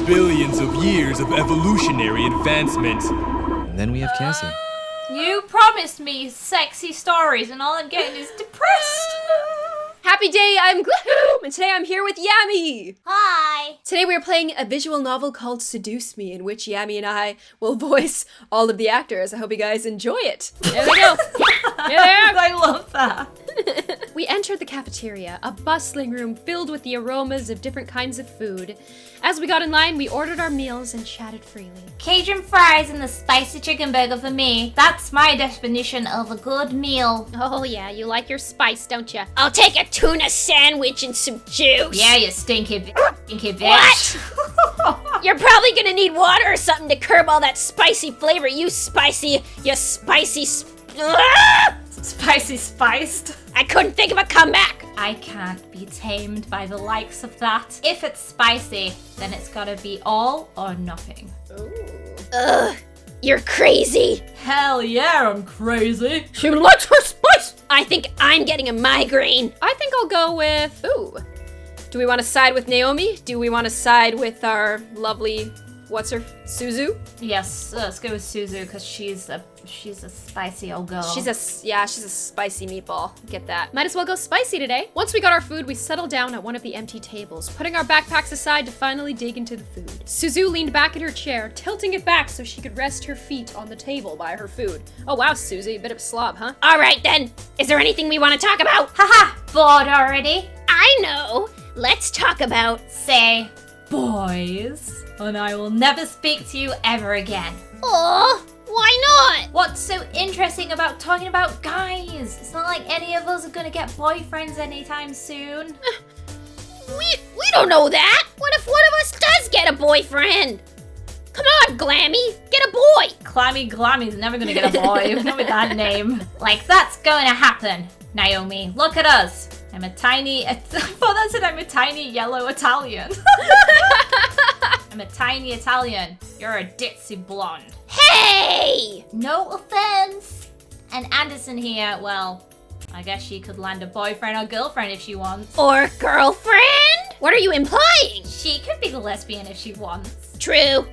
billions of years of evolutionary advancement. And then we have Cassie. You promised me sexy stories and all I'm getting is depressed. Happy day, I'm Gloom, and today I'm here with Yammy! Hi! Today we are playing a visual novel called Seduce Me, in which Yammy and I will voice all of the actors. I hope you guys enjoy it. There we go. Yeah. I love that. We entered the cafeteria, a bustling room filled with the aromas of different kinds of food. As we got in line, we ordered our meals and chatted freely. Cajun fries and the spicy chicken burger for me. That's my definition of a good meal. Oh yeah, you like your spice, don't you? I'll take a tuna sandwich and some juice. Yeah, you stinky bitch. What? You're probably gonna need water or something to curb all that spicy flavor. You spicy Spicy spiced. I couldn't think of a comeback. I can't be tamed by the likes of that. If it's spicy, then it's gotta be all or nothing. Ugh, you're crazy. Hell yeah, I'm crazy. She likes her spice. I think I'm getting a migraine. I think I'll go with, do we want to side with Naomi? Do we want to side with our lovely, Suzu? Yes, let's go with Suzu because she's a spicy old girl. She's a spicy meatball. Get that. Might as well go spicy today. Once we got our food, we settled down at one of the empty tables, putting our backpacks aside to finally dig into the food. Suzu leaned back in her chair, tilting it back so she could rest her feet on the table by her food. Oh wow, Suzy, a bit of a slob, huh? All right then. Is there anything we want to talk about? Haha, bored already? I know. Let's talk about... Say, boys, and I will never speak to you ever again. Aw, why not? What's so interesting about talking about guys? It's not like any of us are gonna get boyfriends anytime soon. We don't know that. What if one of us does get a boyfriend? Come on, Glammy, get a boy. Clammy Glammy's never gonna get a boy, not with that name. Like, that's going to happen, Naomi. Look at us. I'm a tiny yellow Italian. I'm a tiny Italian. You're a ditzy blonde. Hey! No offense. And Anderson here, well, I guess she could land a boyfriend or girlfriend if she wants. Or girlfriend? What are you implying? She could be the lesbian if she wants. True.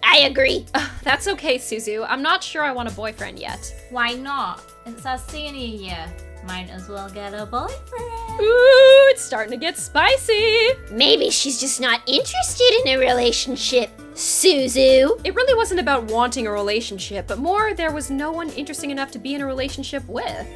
I agree. That's okay, Suzu. I'm not sure I want a boyfriend yet. Why not? It's our senior year. Might as well get a boyfriend. Ooh, it's starting to get spicy. Maybe she's just not interested in a relationship, Suzu. It really wasn't about wanting a relationship, but more there was no one interesting enough to be in a relationship with.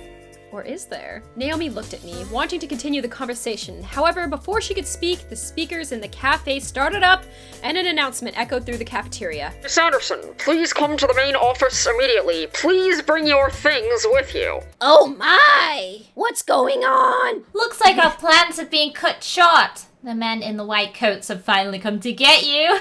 Or is there? Naomi looked at me, wanting to continue the conversation. However, before she could speak, the speakers in the cafe started up, and an announcement echoed through the cafeteria. Miss Anderson, please come to the main office immediately. Please bring your things with you. Oh my! What's going on? Looks like our plans have been cut short. The men in the white coats have finally come to get you.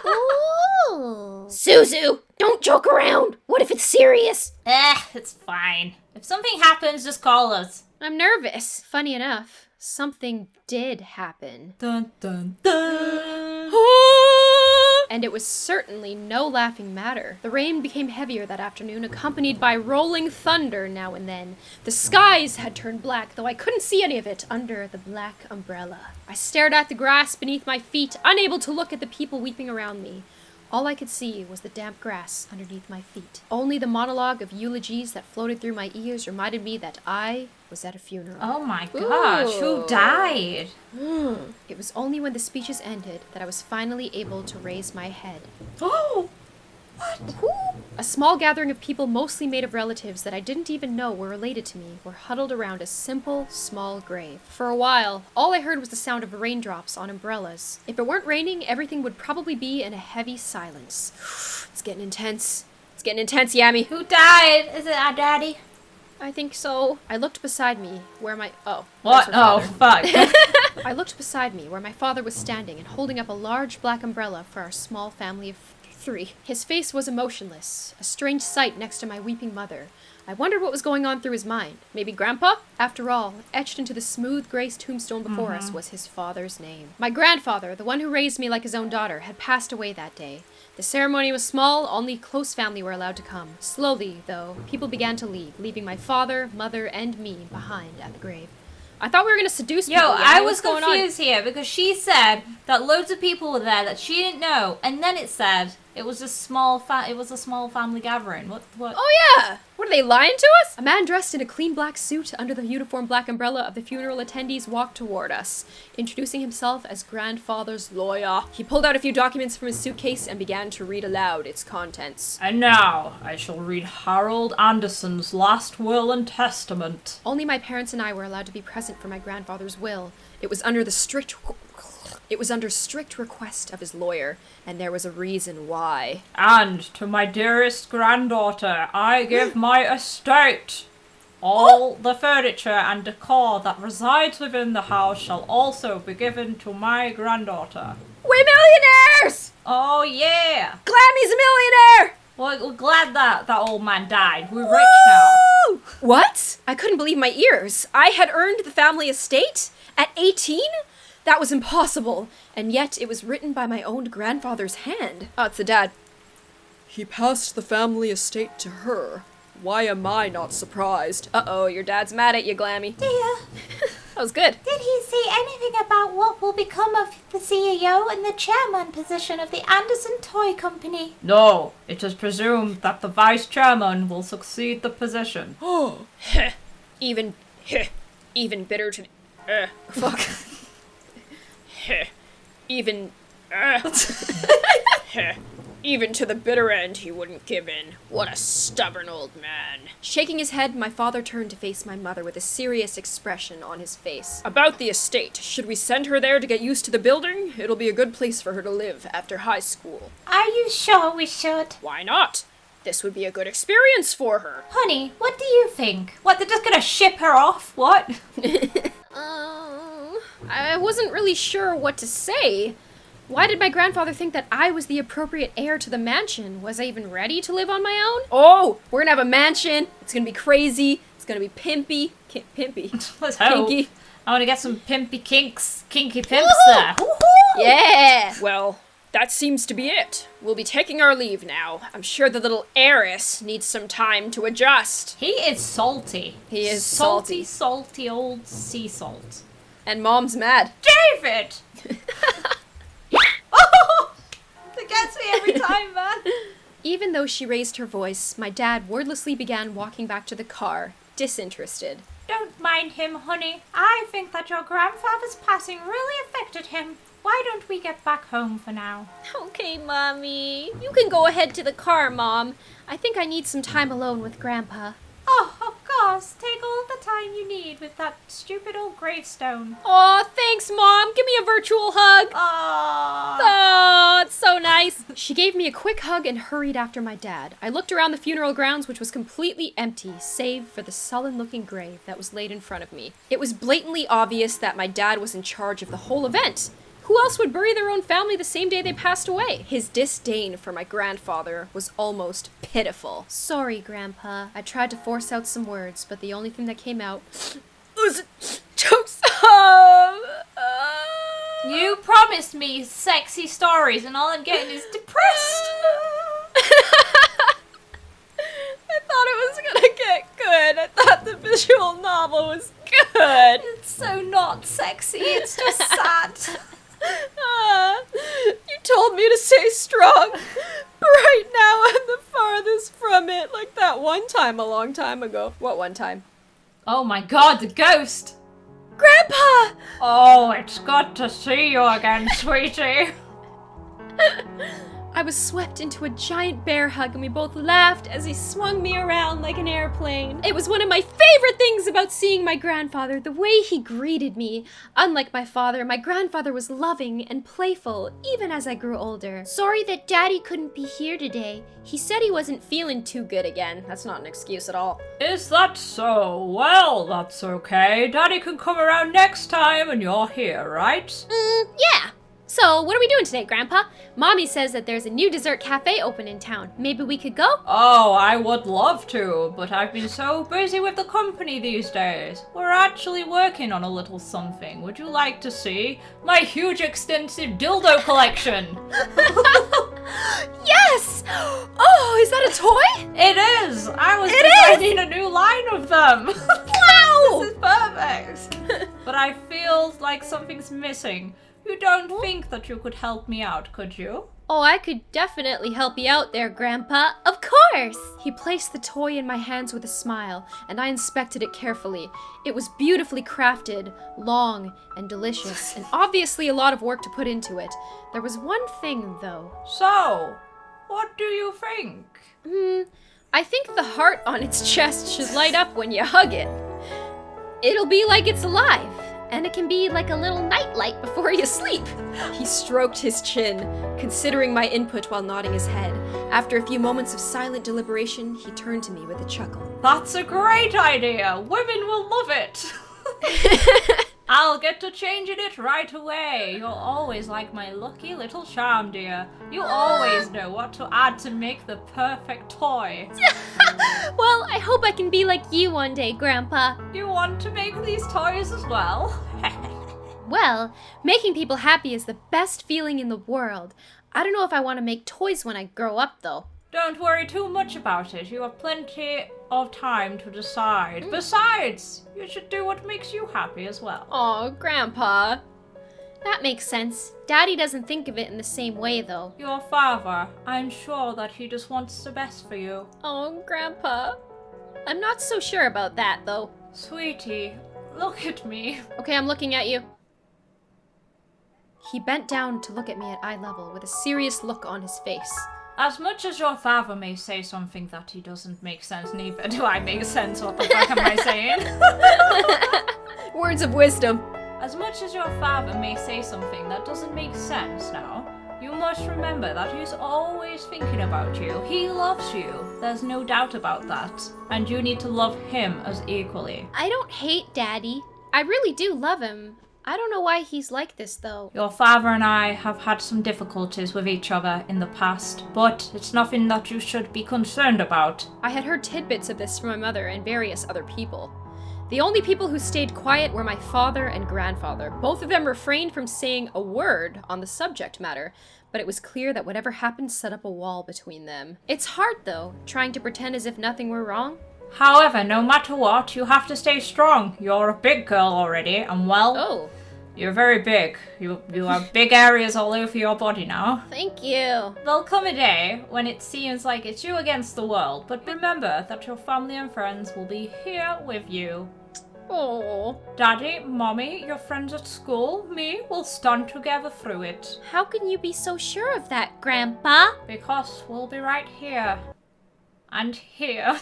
Ooh. Suzu, don't joke around. What if it's serious? It's fine. If something happens, just call us. I'm nervous. Funny enough, something did happen. Dun dun dun. And it was certainly no laughing matter. The rain became heavier that afternoon, accompanied by rolling thunder now and then. The skies had turned black, though I couldn't see any of it under the black umbrella. I stared at the grass beneath my feet, unable to look at the people weeping around me. All I could see was the damp grass underneath my feet. Only the monologue of eulogies that floated through my ears reminded me that I was at a funeral. Oh my gosh, who died? It was only when the speeches ended that I was finally able to raise my head. Oh! What? A small gathering of people, mostly made of relatives that I didn't even know were related to me, were huddled around a simple, small grave. For a while, all I heard was the sound of raindrops on umbrellas. If it weren't raining, everything would probably be in a heavy silence. It's getting intense. It's getting intense, Yammy. Who died? Is it our daddy? I think so. I looked beside me, where my... Oh. What? Oh, fuck. I looked beside me, where my father was standing and holding up a large black umbrella for our small family of 3. His face was emotionless, a strange sight next to my weeping mother. I wondered what was going on through his mind. Maybe Grandpa? After all, etched into the smooth gray tombstone before us was his father's name. My grandfather, the one who raised me like his own daughter, had passed away that day. The ceremony was small, only close family were allowed to come. Slowly, though, people began to leave, leaving my father, mother, and me behind at the grave. I thought we were gonna seduce Yo, people. I What's was going on? confused here because she said that loads of people were there that she didn't know, and then it said it was a small family gathering. What? Oh yeah! What, are they lying to us? A man dressed in a clean black suit under the uniform black umbrella of the funeral attendees walked toward us, introducing himself as grandfather's lawyer. He pulled out a few documents from his suitcase and began to read aloud its contents. And now I shall read Harold Anderson's last will and testament. Only my parents and I were allowed to be present for my grandfather's will. It was under strict request of his lawyer, and there was a reason why. And to my dearest granddaughter, I give my estate. All the furniture and decor that resides within the house shall also be given to my granddaughter. We're millionaires! Oh yeah! Glammy's a millionaire! Well, we're glad that old man died. We're rich now. Woo! What? I couldn't believe my ears. I had earned the family estate? At 18? That was impossible, and yet it was written by my own grandfather's hand. Oh, it's the dad. He passed the family estate to her. Why am I not surprised? Uh-oh, your dad's mad at you, Glammy. Dear, That was good. did he say anything about what will become of the CEO and the chairman position of the Anderson Toy Company? No, it is presumed that the vice chairman will succeed the position. Oh, even bitter to... fuck. Even to the bitter end, he wouldn't give in. What a stubborn old man. Shaking his head, my father turned to face my mother with a serious expression on his face. About the estate, should we send her there to get used to the building? It'll be a good place for her to live after high school. Are you sure we should? Why not? This would be a good experience for her. Honey, what do you think? What, they're just gonna ship her off? What? I wasn't really sure what to say. Why did my grandfather think that I was the appropriate heir to the mansion? Was I even ready to live on my own? Oh, we're gonna have a mansion. It's gonna be crazy. It's gonna be pimpy. Pimpy. Let's hope. Kinky. I want to get some kinky pimps there. Yeah! Well, that seems to be it. We'll be taking our leave now. I'm sure the little heiress needs some time to adjust. He is salty. He is salty old sea salt. And Mom's mad. David! Oh! It gets me every time, man. Even though she raised her voice, my dad wordlessly began walking back to the car, disinterested. Don't mind him, honey. I think that your grandfather's passing really affected him. Why don't we get back home for now? Okay, Mommy. You can go ahead to the car, Mom. I think I need some time alone with Grandpa. Oh, of course. Take all the time you need with that stupid old gravestone. Aw, thanks, Mom. Give me a virtual hug. Aww. Oh, it's so nice. She gave me a quick hug and hurried after my dad. I looked around the funeral grounds, which was completely empty, save for the sullen-looking grave that was laid in front of me. It was blatantly obvious that my dad was in charge of the whole event. Who else would bury their own family the same day they passed away? His disdain for my grandfather was almost pitiful. Sorry, Grandpa. I tried to force out some words, but the only thing that came out was a choke sob. You promised me sexy stories and all I'm getting is depressed. I thought it was gonna get good. I thought the visual novel was good. It's so not sexy, it's just sad. You told me to stay strong. Right now I'm the farthest from it, like that one time a long time ago. What one time? Oh my god, the ghost! Grandpa! Oh, it's good to see you again, sweetie. I was swept into a giant bear hug and we both laughed as he swung me around like an airplane. It was one of my favorite things about seeing my grandfather, the way he greeted me. Unlike my father, my grandfather was loving and playful, even as I grew older. Sorry that Daddy couldn't be here today. He said he wasn't feeling too good again. That's not an excuse at all. Is that so? Well, that's okay. Daddy can come around next time and you're here, right? Yeah. So, what are we doing today, Grandpa? Mommy says that there's a new dessert cafe open in town. Maybe we could go? Oh, I would love to, but I've been so busy with the company these days. We're actually working on a little something. Would you like to see? My huge extensive dildo collection! Yes! Oh, is that a toy? It is! I was designing a new line of them! Wow! This is perfect! but I feel like something's missing. You don't think that you could help me out, could you? Oh, I could definitely help you out there, Grandpa. Of course! He placed the toy in my hands with a smile, and I inspected it carefully. It was beautifully crafted, long, and delicious, and obviously a lot of work to put into it. There was one thing, though. So, what do you think? I think the heart on its chest should light up when you hug it. It'll be like it's alive. And it can be like a little nightlight before you sleep. He stroked his chin, considering my input while nodding his head. After a few moments of silent deliberation, he turned to me with a chuckle. That's a great idea! Women will love it! I'll get to changing it right away. You're always like my lucky little charm, dear. You always know what to add to make the perfect toy. Well, I hope I can be like you one day, Grandpa. You want to make these toys as well? Well, making people happy is the best feeling in the world. I don't know if I want to make toys when I grow up, though. Don't worry too much about it. You have plenty of time to decide. Besides, you should do what makes you happy as well. Aw, Grandpa. That makes sense. Daddy doesn't think of it in the same way, though. Your father, I'm sure that he just wants the best for you. Oh, Grandpa. I'm not so sure about that, though. Sweetie, look at me. Okay, I'm looking at you. He bent down to look at me at eye level with a serious look on his face. As much as your father may say something that he doesn't make sense, neither do I make sense. What the fuck am I saying? Words of wisdom. As much as your father may say something that doesn't make sense now, you must remember that he's always thinking about you. He loves you. There's no doubt about that. And you need to love him as equally. I don't hate Daddy. I really do love him. I don't know why he's like this, though. Your father and I have had some difficulties with each other in the past, but it's nothing that you should be concerned about. I had heard tidbits of this from my mother and various other people. The only people who stayed quiet were my father and grandfather. Both of them refrained from saying a word on the subject matter, but it was clear that whatever happened set up a wall between them. It's hard, though, trying to pretend as if nothing were wrong. However, no matter what, you have to stay strong. You're a big girl already, and well, Oh, you're very big. You have big areas all over your body now. thank you. There'll come a day when it seems like it's you against the world, but remember that your family and friends will be here with you. Oh, Daddy, Mommy, your friends at school, me, will stand together through it. how can you be so sure of that, Grandpa? Because we'll be right here. And here.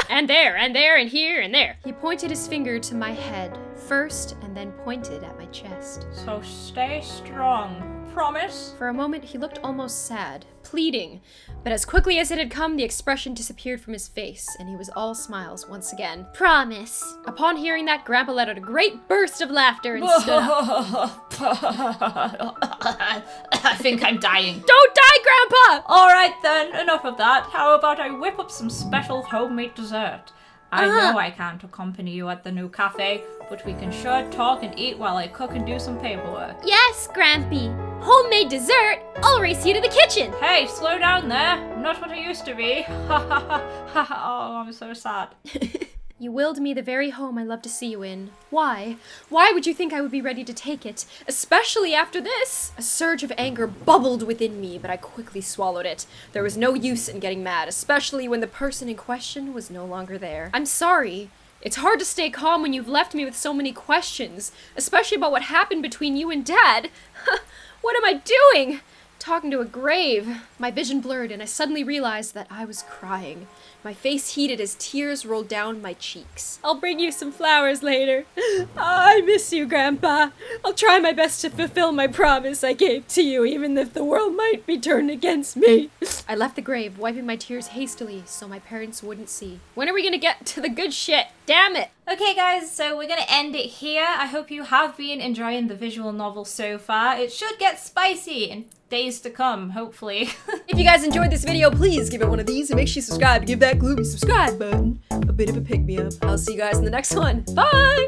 And there, and here, and there. He pointed his finger to my head first and then pointed at my chest. So stay strong. Promise? For a moment, he looked almost sad, pleading, but as quickly as it had come, the expression disappeared from his face, and he was all smiles once again. Promise. Upon hearing that, Grandpa let out a great burst of laughter and stood up. I think I'm dying. Don't die, Grandpa! Alright then, enough of that. How about I whip up some special homemade dessert? I know I can't accompany you at the new cafe, but we can sure talk and eat while I cook and do some paperwork. Yes, Grampy. Homemade dessert? I'll race you to the kitchen. Hey, slow down there. Not what I used to be. Oh, I'm so sad. You willed me the very home I love to see you in. Why? Why would you think I would be ready to take it? Especially after this? A surge of anger bubbled within me, but I quickly swallowed it. There was no use in getting mad, especially when the person in question was no longer there. I'm sorry. It's hard to stay calm when you've left me with so many questions, especially about what happened between you and Dad. What am I doing? Talking to a grave. My vision blurred and I suddenly realized that I was crying. My face heated as tears rolled down my cheeks. I'll bring you some flowers later. I miss you, Grandpa. I'll try my best to fulfill my promise I gave to you, even if the world might be turned against me. I left the grave, wiping my tears hastily so my parents wouldn't see. When are we gonna get to the good shit? Damn it! Okay guys, so we're gonna end it here. I hope you have been enjoying the visual novel so far. It should get spicy in days to come, hopefully. If you guys enjoyed this video, please give it one of these and make sure you subscribe to give that gloomy subscribe button a bit of a pick-me-up. I'll see you guys in the next one. Bye!